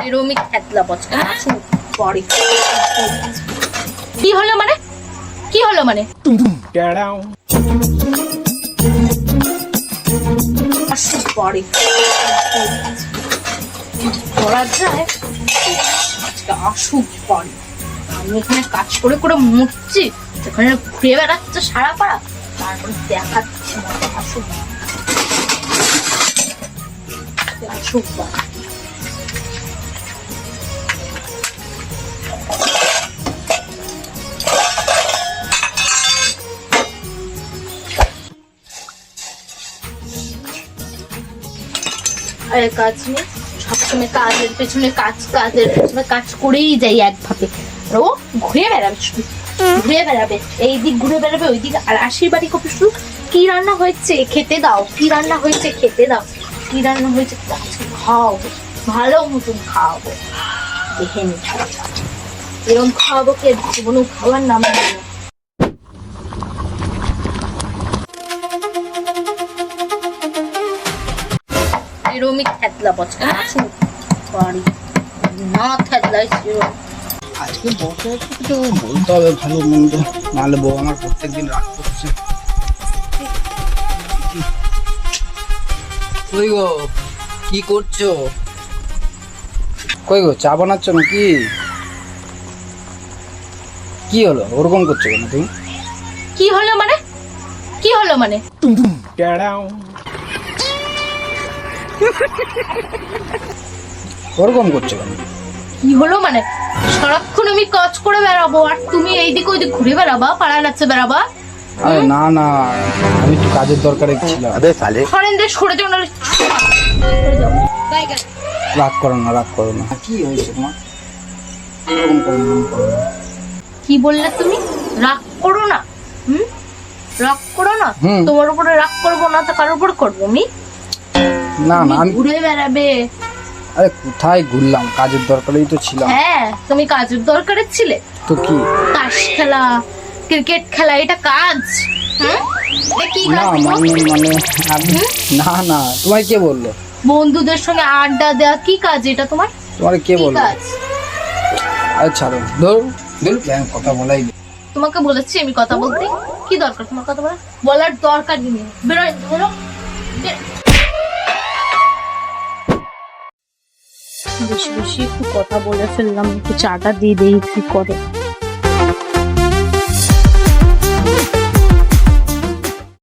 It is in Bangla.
এরমি খেতলা বচকা পরে কি হলো মানে কি হলো মানে পরে করা যায় আসুক পরে। আমি এখানে কাজ করে করে মরছি, এখানে ঘুরে বেড়াচ্ছে সারা পাড়া, তারপরে দেখাচ্ছি আসুক আসুক পরে। কাজ নেই, সবসময় কাজের পেছনে কাজের পেছনে কাজ করেই যাই একভাবে। আর ও ঘুরে বেড়াবে, শুধু ঘুরে বেড়াবে, এই দিক ঘুরে বেড়াবে ওই দিক। আর আশির বাড়ি কপি শুধু কি রান্না হয়েছে খেতে দাও, কি রান্না হয়েছে খেতে দাও, কি রান্না হয়েছে খাওয়াবো, ভালো মতন খাওয়াবো, দেখে নি এরকম খাওয়াবো কে জীবনেও খাওয়ার নাম নেই। এরমি খেতলা বচকা বাড়ি না খেতলাই আজকে বসে কিছু বলতে হবে ভালো মন্দ, নাহলে বউ আমার প্রত্যেকদিন রাগ করছে। কই গো কি করছো? কই গো চা বানাচ্ছ নাকি? কি হলো ওরকম করছো কেন তুমি? কি হলো মানে কি হলো মানে ওরকম করছো কেন? কি হলো মানে সারাক্ষণ আমি কাজ করে বেড়াবো আর তুমি এইদিক ওইদিক ঘুরে বেড়াবা, পাড়ায় নাচতে বেড়াবা? আরে না না, আমি একটু কাজের দরকারে ছিলাম। ফরেনদের সরে যাও, নাহলে রাগ করো না, রাগ করো না। কি হয়েছে তোমার? এরকম করো না। কি বললে তুমি? রাগ করো না? রাগ করো না? তোমার উপরে রাগ করবো না তো কারোর উপর করবো আমি? না না, আমি ঘুরে বেড়াবে। আরে কোথায় ঘুরলাম, কাজের দরকারেই তো ছিলাম। হ্যাঁ তুমি কাজের দরকারে ছিলে তো কি? তাস খেলা, ক্রিকেট খেলা, এটা কাজ? কি না কাজ? মানে আমি না না, তোমায় কে বললো? বন্ধুদের সঙ্গে আড্ডা দেওয়া কি কাজ এটা তোমার? তোমার কে কি বললো? কাজ? আরে ছাড়ো, ধর কথা বলাই। তোমাকে বলেছি আমি কথা বলতে? কি দরকার তোমার কথা বলার দরকার নেই, বেরোয় বেরো। বেশি বেশি একটু কথা বলে ফেললাম, একটু চাটা দিয়ে দেই কি করে।